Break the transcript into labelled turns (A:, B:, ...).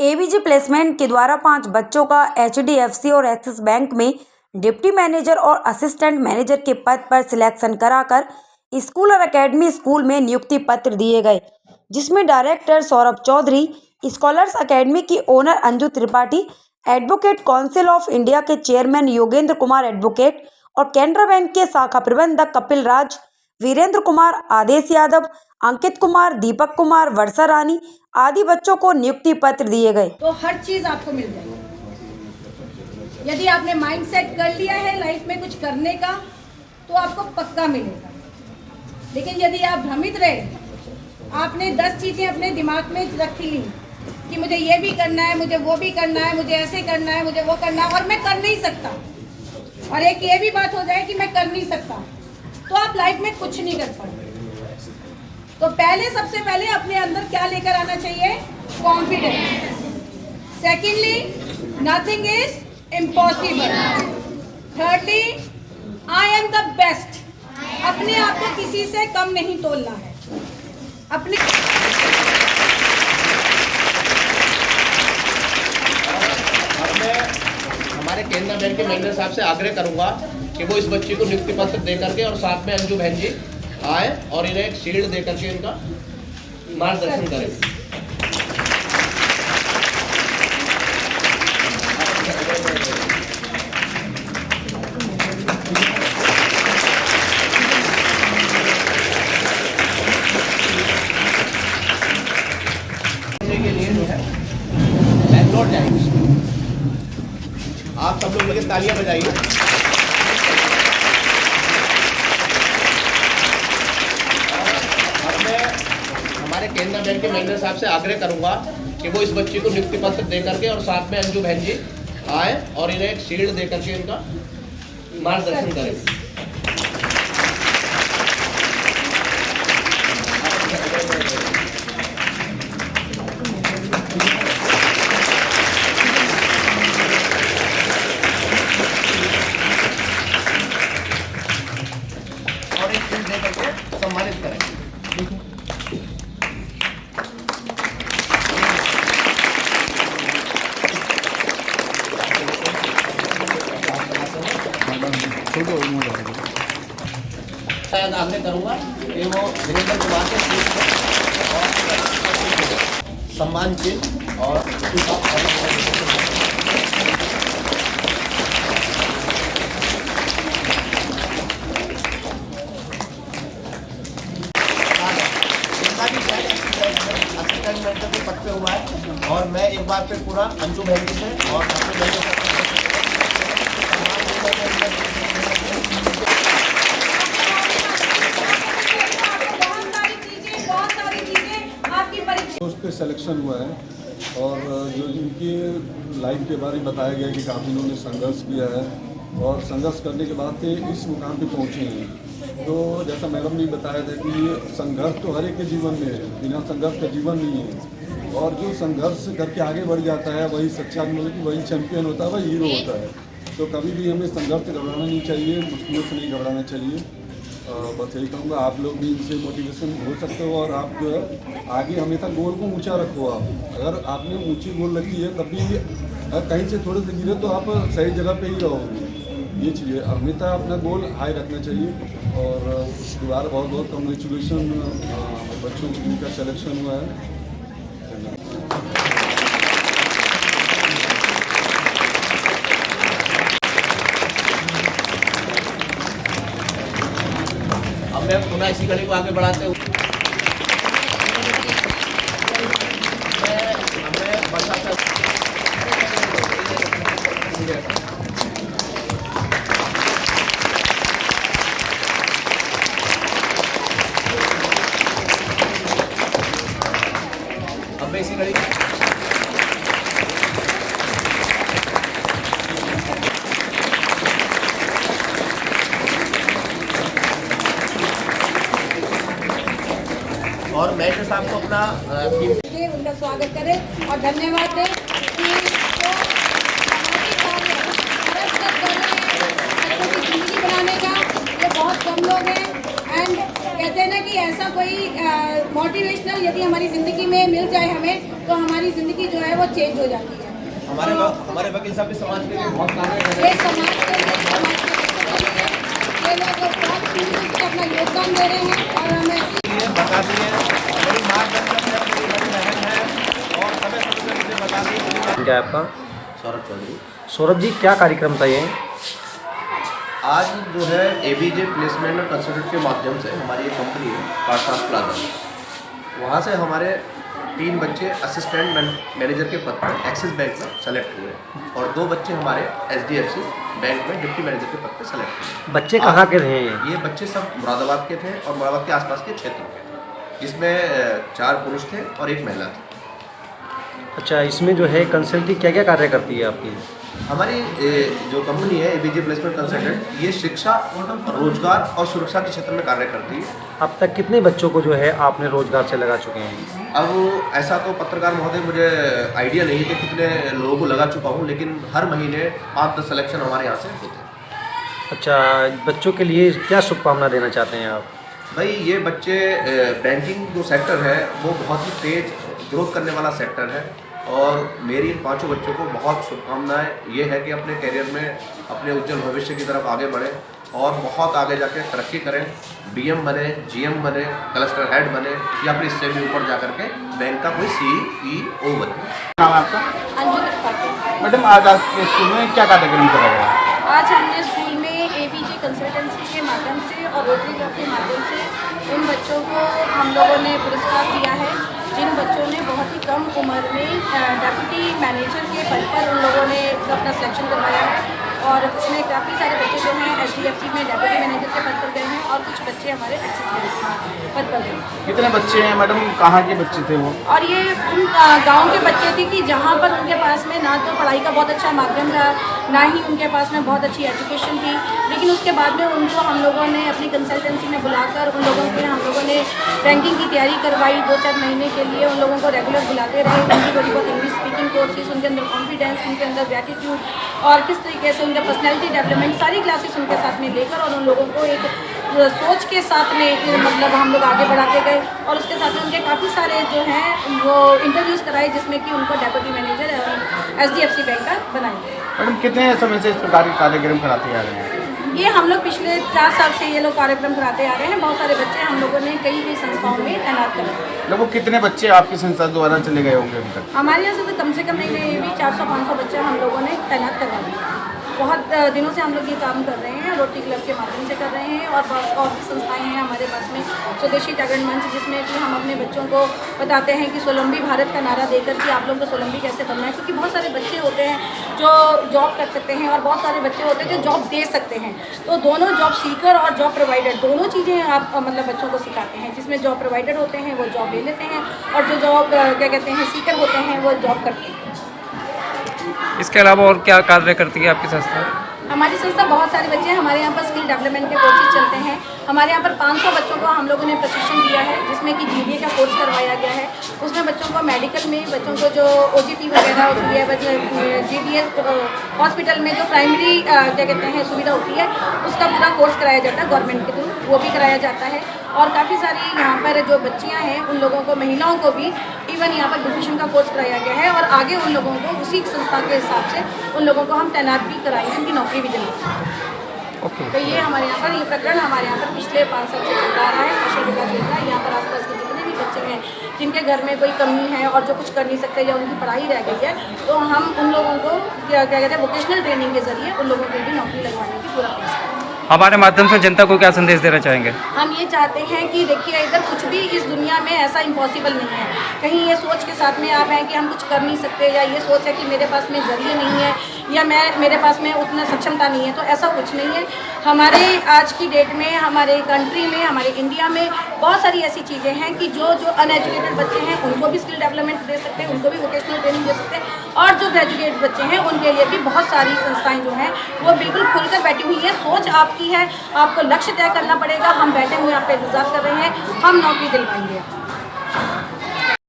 A: ABG placement के द्वारा 5 बच्चों का एचडीएफसी और एक्सिस बैंक में डिप्टी मैनेजर और असिस्टेंट मैनेजर के पद पर सिलेक्शन कराकर स्कूल और एकेडमी स्कूल में नियुक्ति पत्र दिए गए, जिसमें director Saurabh Chaudhary, scholars academy की owner Anju Tripathi, advocate council of India के चेयरमैन योगेंद्र कुमार एडवोकेट और कैनरा बैंक के शाखा प्रबंधक कपिल राज, वीरेंद्र कुमार, आदेश यादव, अंकित कुमार, दीपक कुमार, वर्षा रानी आदि बच्चों को नियुक्ति पत्र दिए गए।
B: तो हर चीज आपको मिल जाएगी। यदि आपने माइंड सेट कर लिया है लाइफ में कुछ करने का, तो आपको पक्का मिलेगा। लेकिन यदि आप भ्रमित रहे, आपने 10 चीजें अपने दिमाग में रखी ली कि मुझे ये भी करना है, मुझे वो भी करना है, मुझे ऐसे करना है, मुझे वो करना है और मैं कर नहीं सकता, और एक ये भी बात हो जाए कि मैं कर नहीं सकता, तो आप लाइफ में कुछ नहीं कर पाएंगे। तो सबसे पहले अपने अंदर क्या लेकर आना चाहिए? Confidence. Secondly, nothing is impossible. Thirdly, I am the best. अपने आप को किसी से कम नहीं तोलना है। अपने
C: हमारे केनरा बैंक के मैनेजर साहब से आग्रह करूंगा कि वो इस बच्ची को नियुक्ति पत्र दे करके और साथ में अंजू बहन जी आए और इन्हें एक शील्ड दे करके इनका मार्गदर्शन करें। के लिए जो है बैंगलोर जाएंगे। आप सब लोग मिलकर तालियां बजाइए। हमारे केनरा बैंक के मैनेजर साहब से आग्रह करूंगा कि वो इस बच्ची को नियुक्ति पत्र दे करके और साथ में अंजू बहन जी आए और इन्हें एक शील्ड दे करके इनका मार्गदर्शन करें। और एक शील्ड दे करके सम्मानित करें। शायद आग्रह करूंगा कि वो वीरेंद्र कुमार के सम्मान चिन्ह और असिस्टेंट मैनेजर के पद पे हुआ है। और मैं एक बार फिर पूरा अंजू बहन जी से और
D: उस पे सिलेक्शन हुआ है और जो इनकी लाइफ के बारे में बताया गया कि काफ़ी इन्होंने संघर्ष किया है और संघर्ष करने के बाद इस मुकाम पे पहुँचे हैं। तो जैसा मैडम ने बताया था कि संघर्ष तो हर एक के जीवन में है, बिना संघर्ष का जीवन नहीं है। और जो संघर्ष करके आगे बढ़ जाता है वही सच्चा, मतलब कि वही चैंपियन होता है, वही हीरो होता है। तो कभी भी हमें संघर्ष से घबराना नहीं चाहिए, मुश्किलों से नहीं घबराना चाहिए। बस यही कहूँगा, आप लोग भी इनसे मोटिवेशन हो सकते हो और आप जो है आगे हमेशा गोल को ऊंचा रखो। आप अगर आपने ऊंची गोल रखी है, तभी अगर कहीं से थोड़े से गिरे तो आप सही जगह पे ही रहोगे। ये चीज़ है, हमेशा अपना गोल हाई रखना चाहिए। और दोबारा बहुत बहुत कॉन्ग्रेचुलेशन बच्चों को जिनका सिलेक्शन हुआ है।
C: मैं पुनः इसी कड़ी को आगे बढ़ाते हुए अब मैं इसी कड़ी और मैनेजर साहब को अपना
B: उनका स्वागत करें और धन्यवाद दें कि जिंदगी बनाने का ये बहुत कम लोग हैं। एंड कहते हैं ना कि ऐसा कोई मोटिवेशनल यदि हमारी ज़िंदगी में मिल जाए हमें तो हमारी ज़िंदगी जो है वो चेंज हो जाती है।
C: हमारे वकील साहब भी समाज के लिए बहुत कार्य कर रहे
B: ये समाज के लिए, समाज के बच्चों के लिए ये लोग बहुत पूरी रूप से अपना योगदान दे रहे हैं और हमें
C: हैं। बता दिए मेरी मार्गदर्शन है, मेरी बड़ी बहन है और समय समय मुझे बता दी।
E: क्या है आपका?
C: सौरभ चौधरी।
E: सौरभ जी, क्या कार्यक्रम था ये?
C: आज जो है एबीजे प्लेसमेंट और कंसल्टेंट के माध्यम से हमारी एक कंपनी है कारसाज प्लाजा, वहाँ से हमारे 3 बच्चे असिस्टेंट मैनेजर के पद पर एक्सिस बैंक में सेलेक्ट हुए और 2 बच्चे हमारे एचडीएफसी बैंक में डिप्टी मैनेजर के पद पर सेलेक्ट हुए।
E: बच्चे कहाँ के रहे हैं?
C: ये बच्चे सब मुरादाबाद के थे और मुरादाबाद के आसपास के क्षेत्रों के थे, जिसमें 4 पुरुष थे और 1 महिला थी।
E: अच्छा, इसमें जो है कंसल्टिंग क्या क्या कार्य करती है आपकी?
C: हमारी जो कंपनी है एबीजे प्लेसमेंट कंसल्टेंट, ये शिक्षा, रोजगार और सुरक्षा के क्षेत्र में कार्य करती है।
E: अब तक कितने बच्चों को जो है आपने रोजगार से लगा चुके हैं?
C: अब ऐसा तो पत्रकार महोदय मुझे आइडिया नहीं है कि कितने लोगों को लगा चुका हूँ, लेकिन हर महीने 5-10 सिलेक्शन हमारे यहाँ से होते हैं।
E: अच्छा, बच्चों के लिए क्या शुभकामना देना चाहते हैं आप?
C: भाई, ये बच्चे बैंकिंग जो सेक्टर है वो बहुत ही तेज ग्रोथ करने वाला सेक्टर है और मेरी इन 5 बच्चों को बहुत शुभकामनाएं ये है कि अपने करियर में अपने उज्जवल भविष्य की तरफ आगे बढ़े और बहुत आगे जाके तरक्की करें, बीएम बने, जीएम बने, क्लस्टर हेड बने या फिर इससे भी ऊपर जा करके बैंक का कोई सीईओ बने।
F: नाम है आपका?
B: अंजू त्रिपाठी।
F: मैडम, आज आपके स्कूल में क्या कार्यक्रम कराया गया?
B: आज हमने स्कूल में एबीजे कंसल्टेंसी के माध्यम से और रोटरी क्लब के माध्यम से उन बच्चों को हम लोगों ने पुरस्कार दिया है जिन बच्चों ने बहुत ही कम उम्र में डेप्यूटी मैनेजर के पद पर उन लोगों ने अपना सिलेक्शन करवाया है और इसमें काफ़ी सारे बच्चे जो हैं एचडीएफसी में डेप्यूटी मैनेजर के पद पर गए हैं और कुछ बच्चे हमारे एक्सिस बैंक के पद पर गए।
F: कितने बच्चे हैं मैडम? कहाँ के बच्चे थे वो?
B: और ये उन गांव के बच्चे थे कि जहाँ पर उनके पास में ना तो पढ़ाई का बहुत अच्छा माध्यम था, ना ही उनके पास में बहुत अच्छी एजुकेशन थी, लेकिन उसके बाद में उनको हम लोगों ने अपनी कंसल्टेंसी में बुलाकर उन लोगों के हम लोगों ने बैंकिंग की तैयारी करवाई। 2-4 महीने के लिए उन लोगों को रेगुलर बुलाते रहे, उनकी थोड़ी बहुत इंग्लिश स्पीकिंग कोर्सेज, उनके अंदर कॉन्फिडेंस, उनके अंदर ग्रेटिट्यूड और किस तरीके से उनका पर्सनैलिटी डेवलपमेंट सारी क्लासेस उनके साथ में लेकर और उन लोगों को एक सोच के साथ में मतलब हम लोग आगे बढ़ाते गए और उसके साथ में उनके काफ़ी सारे जो हैं वो इंटरव्यूज़ कराए जिसमें कि उनको डेप्यूटी मैनेजर एचडीएफसी बैंक का बनाए।
F: मैडम, कितने समय से इस प्रकार के कार्यक्रम कराते आ रहे हैं?
B: ये हम लोग पिछले 4 साल से ये लोग कार्यक्रम कराते आ रहे हैं। बहुत सारे बच्चे हम लोगों ने कई संस्थाओं में तैनात करे हैं।
F: लगभग कितने बच्चे आपकी संस्था द्वारा चले गए होंगे अभी तक?
B: हमारे यहाँ से तो कम से कम नहीं ये भी 400-500 बच्चे हम लोगों ने तैनात करवा दिए। बहुत दिनों से हम लोग ये काम कर रहे हैं, रोटरी क्लब के माध्यम से कर रहे हैं और बस और भी संस्थाएं हैं हमारे पास में, स्वदेशी जागरण मंच, जिसमें कि हम अपने बच्चों को बताते हैं कि स्वावलंबी भारत का नारा देकर कि आप लोगों को स्वावलंबी कैसे बनना है, क्योंकि बहुत सारे बच्चे होते हैं जो जॉब कर सकते हैं और बहुत सारे बच्चे होते हैं जो जॉब दे सकते हैं। तो दोनों जॉब सीकर और जॉब प्रोवाइडर दोनों चीज़ें आप मतलब बच्चों को सिखाते हैं, जिसमें जॉब प्रोवाइडर होते हैं वो जॉब ले लेते हैं और जो जॉब क्या कहते हैं सीकर होते हैं वो जॉब करते हैं।
G: इसके अलावा और क्या कार्य करती है आपकी संस्था?
B: हमारी संस्था बहुत सारे बच्चे हैं, हमारे यहाँ पर स्किल डेवलपमेंट के कोर्सेज चलते हैं। हमारे यहाँ पर 500 बच्चों को हम लोगों ने प्रशिक्षण दिया है, जिसमें कि जीडीए का कोर्स करवाया गया है। उसमें बच्चों को मेडिकल में बच्चों को जो ओजीपी वगैरह होती है, जीडीएस हॉस्पिटल में जो प्राइमरी क्या कहते हैं सुविधा होती है उसका पूरा कोर्स कराया जाता है गवर्नमेंट के थ्रू, वो भी कराया जाता है। और काफ़ी सारी यहाँ पर जो बच्चियाँ हैं उन लोगों को, महिलाओं को भी इवन यहाँ पर ब्यूटिशियन का कोर्स कराया गया है और आगे उन लोगों को उसी संस्था के हिसाब से उन लोगों को हम तैनात भी कराएंगे, उनकी नौकरी भी देंगे।
G: ओके।
B: तो ये हमारे यहाँ पर ये प्रकरण हमारे यहाँ पर पिछले 5 साल से चलता आ रहा है। कौशल विकास योजना यहाँ पर आसपास के जितने भी बच्चे हैं जिनके घर में कोई कमी है और जो कुछ कर नहीं सकते या उनकी पढ़ाई रह गई है, तो हम उन लोगों को क्या कहते हैं वोकेशनल ट्रेनिंग के जरिए उन लोगों को भी नौकरी लगवाने की पूरा प्रयास करें।
G: हमारे माध्यम से जनता को क्या संदेश देना चाहेंगे?
B: हम ये चाहते हैं कि देखिए, इधर कुछ भी इस दुनिया में ऐसा इम्पॉसिबल नहीं है। कहीं ये सोच के साथ में आप हैं कि हम कुछ कर नहीं सकते, या ये सोच है कि मेरे पास में जरिए नहीं है या मेरे पास में उतना सक्षमता नहीं है, तो ऐसा कुछ नहीं है। हमारे आज की डेट में, हमारे कंट्री में, हमारे इंडिया में बहुत सारी ऐसी चीज़ें हैं कि जो अनएजुकेटेड बच्चे हैं उनको भी स्किल डेवलपमेंट दे सकते हैं, उनको भी वोकेशनल ट्रेनिंग दे सकते हैं, और जो ग्रेजुएट बच्चे हैं उनके लिए भी बहुत सारी संस्थाएं जो हैं वो बिल्कुल खुलकर बैठी हुई है। सोच आपकी है, आपको लक्ष्य तय करना पड़ेगा। हम बैठे हुए यहाँ पे इंतजार कर रहे हैं, हम नौकरी दिलवाएंगे।